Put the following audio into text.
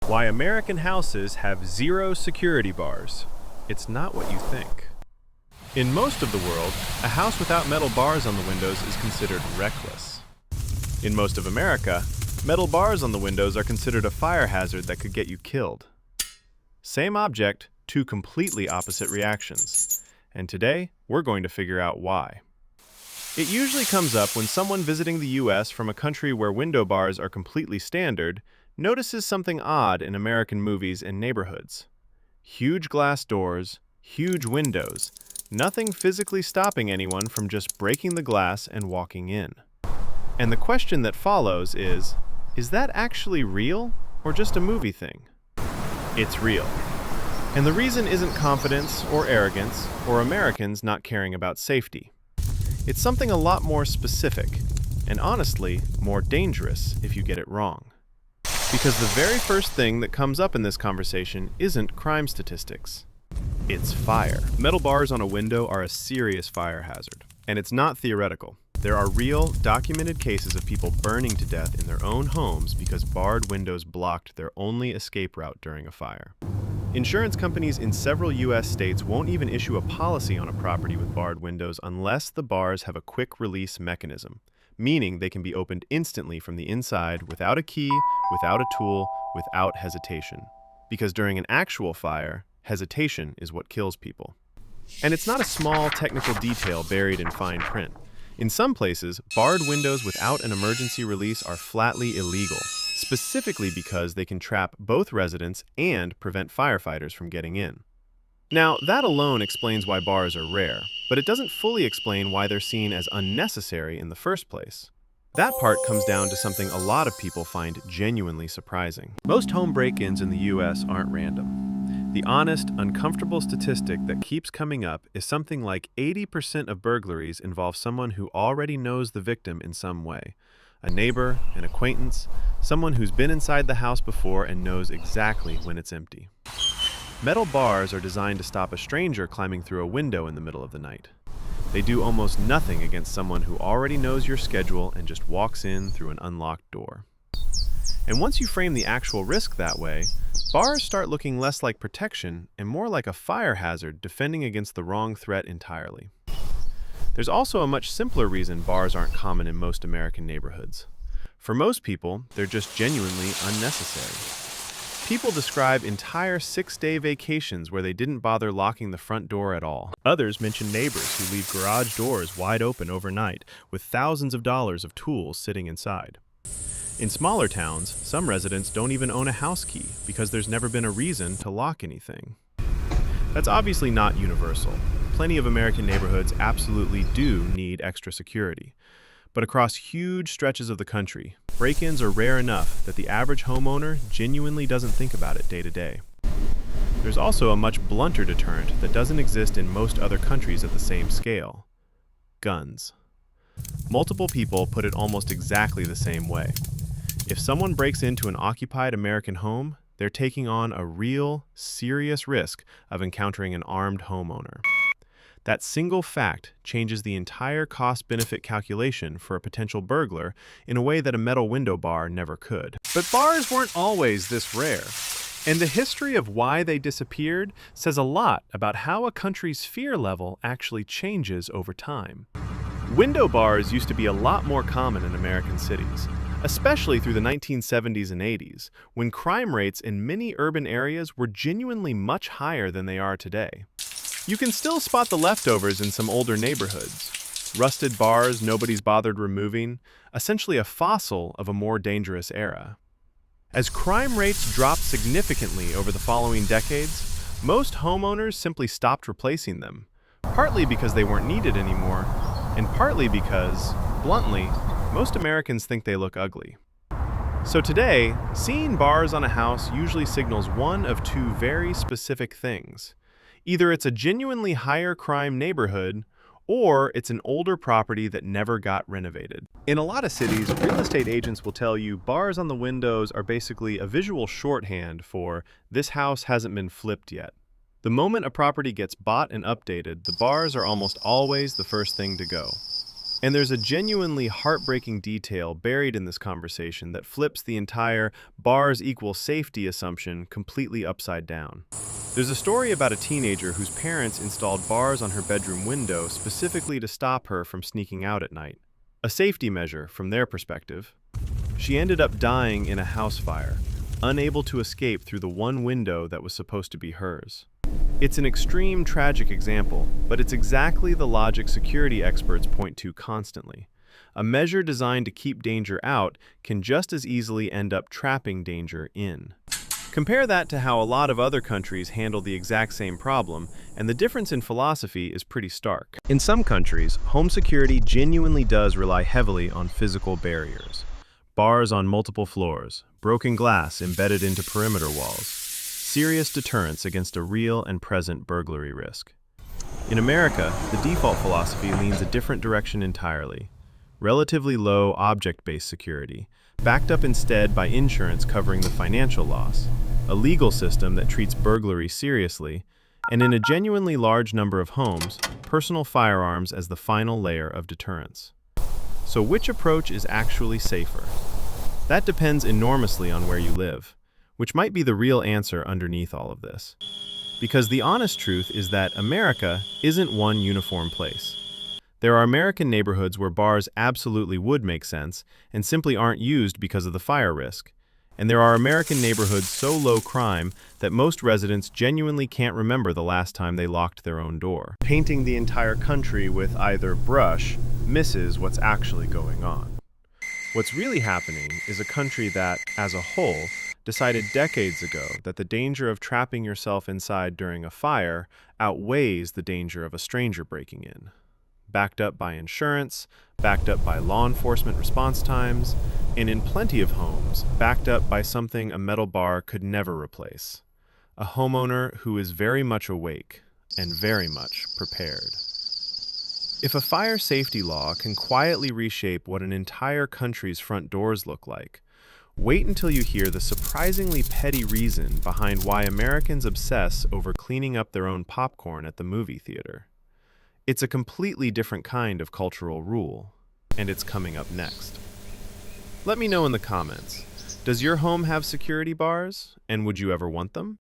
Why American houses have zero security bars. It's not what you think. In most of the world, a house without metal bars on the windows is considered reckless. In most of America, metal bars on the windows are considered a fire hazard that could get you killed. Same object, two completely opposite reactions. And today, we're going to figure out why. It usually comes up when someone visiting the US from a country where window bars are completely standard notices something odd in American movies and neighborhoods. Huge glass doors, huge windows, nothing physically stopping anyone from just breaking the glass and walking in. And the question that follows is that actually real or just a movie thing? It's real. And the reason isn't confidence or arrogance or Americans not caring about safety. It's something a lot more specific, and honestly, more dangerous if you get it wrong. Because the very first thing that comes up in this conversation isn't crime statistics. It's fire. Metal bars on a window are a serious fire hazard, and it's not theoretical. There are real, documented cases of people burning to death in their own homes because barred windows blocked their only escape route during a fire. Insurance companies in several U.S. states won't even issue a policy on a property with barred windows unless the bars have a quick release mechanism, meaning they can be opened instantly from the inside without a key, without a tool, without hesitation. Because during an actual fire, hesitation is what kills people. And it's not a small technical detail buried in fine print. In some places, barred windows without an emergency release are flatly illegal, specifically because they can trap both residents and prevent firefighters from getting in. Now, that alone explains why bars are rare, but it doesn't fully explain why they're seen as unnecessary in the first place. That part comes down to something a lot of people find genuinely surprising. Most home break-ins in the US aren't random. The honest, uncomfortable statistic that keeps coming up is something like 80% of burglaries involve someone who already knows the victim in some way. A neighbor, an acquaintance, someone who's been inside the house before and knows exactly when it's empty. Metal bars are designed to stop a stranger climbing through a window in the middle of the night. They do almost nothing against someone who already knows your schedule and just walks in through an unlocked door. And once you frame the actual risk that way, bars start looking less like protection and more like a fire hazard defending against the wrong threat entirely. There's also a much simpler reason bars aren't common in most American neighborhoods. For most people, they're just genuinely unnecessary. People describe entire 6-day vacations where they didn't bother locking the front door at all. Others mention neighbors who leave garage doors wide open overnight with thousands of dollars of tools sitting inside. In smaller towns, some residents don't even own a house key because there's never been a reason to lock anything. That's obviously not universal. Plenty of American neighborhoods absolutely do need extra security. But across huge stretches of the country, break-ins are rare enough that the average homeowner genuinely doesn't think about it day to day. There's also a much blunter deterrent that doesn't exist in most other countries at the same scale: guns. Multiple people put it almost exactly the same way. If someone breaks into an occupied American home, they're taking on a real, serious risk of encountering an armed homeowner. That single fact changes the entire cost-benefit calculation for a potential burglar in a way that a metal window bar never could. But bars weren't always this rare, and the history of why they disappeared says a lot about how a country's fear level actually changes over time. Window bars used to be a lot more common in American cities, especially through the 1970s and 80s, when crime rates in many urban areas were genuinely much higher than they are today. You can still spot the leftovers in some older neighborhoods. Rusted bars nobody's bothered removing, essentially a fossil of a more dangerous era. As crime rates dropped significantly over the following decades, most homeowners simply stopped replacing them, partly because they weren't needed anymore, and partly because, bluntly, most Americans think they look ugly. So today, seeing bars on a house usually signals one of two very specific things. Either it's a genuinely higher crime neighborhood, or it's an older property that never got renovated. In a lot of cities, real estate agents will tell you bars on the windows are basically a visual shorthand for "this house hasn't been flipped yet." The moment a property gets bought and updated, the bars are almost always the first thing to go. And there's a genuinely heartbreaking detail buried in this conversation that flips the entire bars equal safety assumption completely upside down. There's a story about a teenager whose parents installed bars on her bedroom window specifically to stop her from sneaking out at night. A safety measure from their perspective. She ended up dying in a house fire, unable to escape through the one window that was supposed to be hers. It's an extreme, tragic example, but it's exactly the logic security experts point to constantly. A measure designed to keep danger out can just as easily end up trapping danger in. Compare that to how a lot of other countries handle the exact same problem, and the difference in philosophy is pretty stark. In some countries, home security genuinely does rely heavily on physical barriers. Bars on multiple floors, broken glass embedded into perimeter walls, serious deterrence against a real and present burglary risk. In America, the default philosophy leans a different direction entirely. Relatively low object-based security, backed up instead by insurance covering the financial loss, a legal system that treats burglary seriously, and in a genuinely large number of homes, personal firearms as the final layer of deterrence. So which approach is actually safer? That depends enormously on where you live, which might be the real answer underneath all of this. Because the honest truth is that America isn't one uniform place. There are American neighborhoods where bars absolutely would make sense and simply aren't used because of the fire risk. And there are American neighborhoods so low crime that most residents genuinely can't remember the last time they locked their own door. Painting the entire country with either brush misses what's actually going on. What's really happening is a country that, as a whole, decided decades ago that the danger of trapping yourself inside during a fire outweighs the danger of a stranger breaking in. Backed up by insurance, backed up by law enforcement response times, and in plenty of homes, backed up by something a metal bar could never replace. A homeowner who is very much awake and very much prepared. If a fire safety law can quietly reshape what an entire country's front doors look like, wait until you hear the surprisingly petty reason behind why Americans obsess over cleaning up their own popcorn at the movie theater. It's a completely different kind of cultural rule, and it's coming up next. Let me know in the comments, does your home have security bars, and would you ever want them?